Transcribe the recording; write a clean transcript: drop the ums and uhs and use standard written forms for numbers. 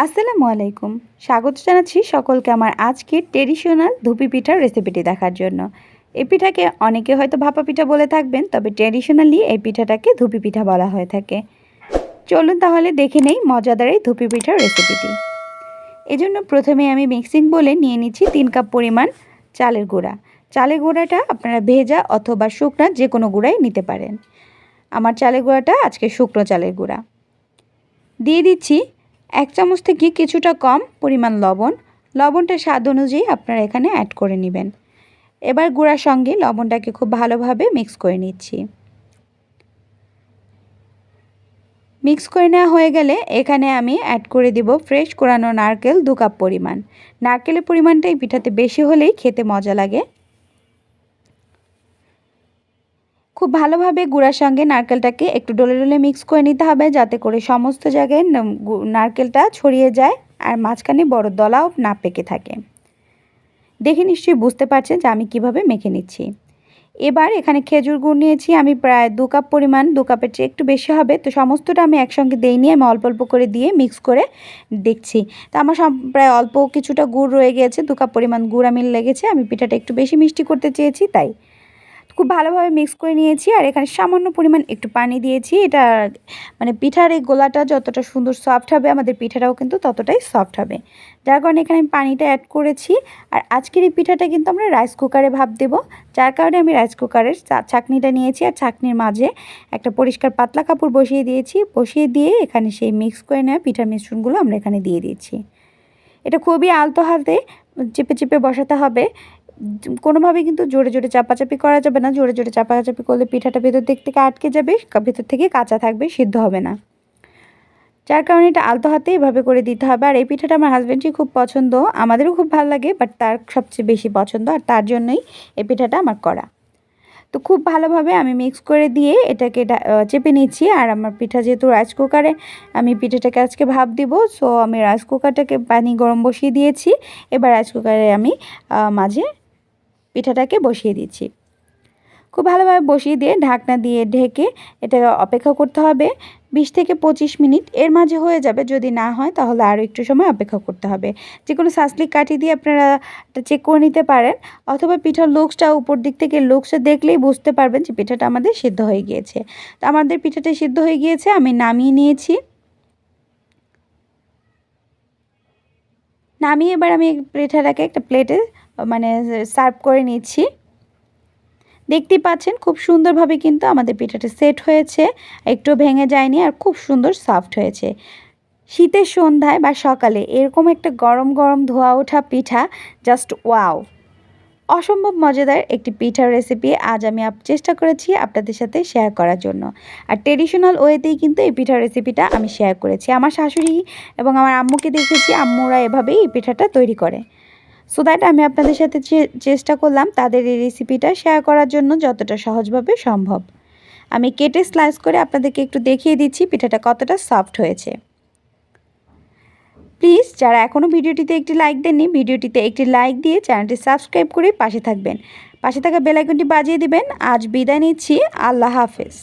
আসসালামু আলাইকুম। স্বাগত জানাচ্ছি সকলকে আমার আজকের ট্রেডিশনাল ধুপি পিঠার রেসিপিটি দেখার জন্য। এই পিঠাকে অনেকে হয়তো ভাপা পিঠা বলে থাকবেন, তবে ট্রেডিশনালি এই পিঠাটাকে ধুপি পিঠা বলা হয়ে থাকে। চলুন তাহলে দেখে নেই মজাদার এই ধুপি পিঠার রেসিপিটি। এজন্য প্রথমে আমি মিক্সিং বলে নিয়ে নিচ্ছি 3 কাপ পরিমাণ চালের গুঁড়া। চালের গুঁড়াটা আপনারা ভেজা অথবা শুকনা যে কোনো গুঁড়াই নিতে পারেন। আমার চালের গুঁড়াটা আজকে শুকনো চালের গুঁড়া। দিয়ে দিচ্ছি 1 চামচ থেকে কিছুটা কম পরিমাণ লবণ। লবণটা স্বাদ অনুযায়ী আপনারা এখানে অ্যাড করে নেবেন। এবার গুঁড়ার সঙ্গে লবণটাকে খুব ভালোভাবে মিক্স করে নিচ্ছি। মিক্স করে নেওয়া হয়ে গেলে এখানে আমি অ্যাড করে দিব ফ্রেশ কোরানো নারকেল 2 কাপ পরিমাণ। নারকেলের পরিমাণটা এই পিঠাতে বেশি হলেই খেতে মজা লাগে। খুব ভালোভাবে গুঁড়ার সঙ্গে নারকেলটাকে একটু ডলে ডলে মিক্স করে নিতে হবে, যাতে করে সমস্ত জায়গায় নারকেলটা ছড়িয়ে যায় আর মাঝখানে বড় দলাও না পেকে থাকে। দেখে নিশ্চয়ই বুঝতে পারছেন যে আমি কিভাবে মেখে নিচ্ছি। এবার এখানে খেজুর গুড় নিয়েছি আমি প্রায় 2 কাপ পরিমাণ, 2 কাপের চেয়ে একটু বেশি হবে। তো সমস্তটা আমি একসঙ্গে দিইনি, আমি অল্প অল্প করে দিয়ে মিক্স করে দেখছি। তো আমার প্রায় অল্প কিছুটা গুড় রয়ে গিয়েছে, 2 কাপ পরিমাণ গুড় আমি লেগেছে। আমি পিঠাটা একটু বেশি মিষ্টি করতে চেয়েছি, তাই খুব ভালোভাবে মিক্স করে নিয়েছি। আর এখানে সামান্য পরিমাণ একটু পানি দিয়েছি। এটা মানে পিঠার এই গোলাটা যতটা সুন্দর সফট হবে, আমাদের পিঠাটাও কিন্তু ততটাই সফট হবে, যার কারণে এখানে আমি পানিটা অ্যাড করেছি। আর আজকের এই পিঠাটা কিন্তু আমরা রাইস কুকারে ভাপ দেব, যার কারণে আমি রাইস কুকারের ছাঁকনিটা নিয়েছি। আর ছাঁকনির মাঝে একটা পরিষ্কার পাতলা কাপড় বসিয়ে দিয়েছি। বসিয়ে দিয়ে এখানে সেই মিক্স করে নেওয়া পিঠার মিশ্রণগুলো আমরা এখানে দিয়ে দিচ্ছি। এটা খুবই আলতো হাতে চেপে চেপে বসাতে হবে, কোনোভাবেই কিন্তু জোরে জোরে চাপাচাপি করা যাবে না। জোরে জোরে চাপাচাপি করলে পিঠাটা ভেতর দিক থেকে আটকে যাবে, ভেতর থেকে কাঁচা থাকবে, সিদ্ধ হবে না। যার কারণে এটা আলতো হাতে এভাবে করে দিতে হবে। আর এই পিঠাটা আমার হাজব্যান্ডের খুব পছন্দ, আমাদেরও খুব ভালো লাগে, বাট তার সবচেয়ে বেশি পছন্দ, আর তার জন্যই এই পিঠাটা আমার করা। তো খুব ভালোভাবে আমি মিক্স করে দিয়ে এটাকে চেপে নিচ্ছি। আর আমার পিঠা যেহেতু রাইস কুকারে আমি পিঠাটাকে আজকে ভাপ দিব, সো আমি রাইস কুকারটাকে পানি গরম বসিয়ে দিয়েছি। এবার রাইস কুকারে আমি মাঝে পিঠাটাকে বসিয়ে দিচ্ছি। খুব ভালোভাবে বসিয়ে দিয়ে ঢাকনা দিয়ে ঢেকে এটা অপেক্ষা করতে হবে 20 থেকে 25 মিনিট। এর মাঝে হয়ে যাবে, যদি না হয় তাহলে আরও একটু সময় অপেক্ষা করতে হবে। যে কোনো সাসলিক কাঠি দিয়ে আপনারা এটা চেক করে নিতে পারেন, অথবা পিঠার লুকসটা উপর দিক থেকে লুকসটা দেখলেই বুঝতে পারবেন যে পিঠাটা আমাদের সিদ্ধ হয়ে গিয়েছে। তো আমাদের পিঠাটা সিদ্ধ হয়ে গিয়েছে, আমি নামিয়ে নিয়েছি। নামিয়ে এবার আমি পিঠাটাকে একটা প্লেটে মানে সার্ভ করে নিচ্ছি। দেখতেই পাচ্ছেন খুব সুন্দরভাবে কিন্তু আমাদের পিঠাটা সেট হয়েছে, একটু ভেঙে যায়নি, আর খুব সুন্দর সফট হয়েছে। শীতের সন্ধ্যায় বা সকালে এরকম একটা গরম গরম ধোয়া ওঠা পিঠা, জাস্ট ওয়াও! অসম্ভব মজাদার একটি পিঠার রেসিপি আজ আমি চেষ্টা করেছি আপনাদের সাথে শেয়ার করার জন্য। আর ট্রেডিশনাল ওয়েতেই কিন্তু এই পিঠার রেসিপিটা আমি শেয়ার করেছি। আমার শাশুড়ি এবং আমার আম্মুকে দেখেছি, আম্মুরা এভাবেই এই পিঠাটা তৈরি করে। সো দ্যাট আমি আপনাদের সাথে চেষ্টা করলাম তাদের এই রেসিপিটা শেয়ার করার জন্য যতটা সহজভাবে সম্ভব। আমি কেটে স্লাইস করে আপনাদেরকে একটু দেখিয়ে দিচ্ছি পিঠাটা কতটা সফট হয়েছে। প্লিজ যারা এখনও ভিডিওটিতে একটি লাইক দেননি, ভিডিওটিতে একটি লাইক দিয়ে চ্যানেলটি সাবস্ক্রাইব করে পাশে থাকবেন। পাশে থাকা বেল আইকনটি বাজিয়ে দিবেন। আজ বিদায় নিচ্ছি, আল্লাহ হাফেজ।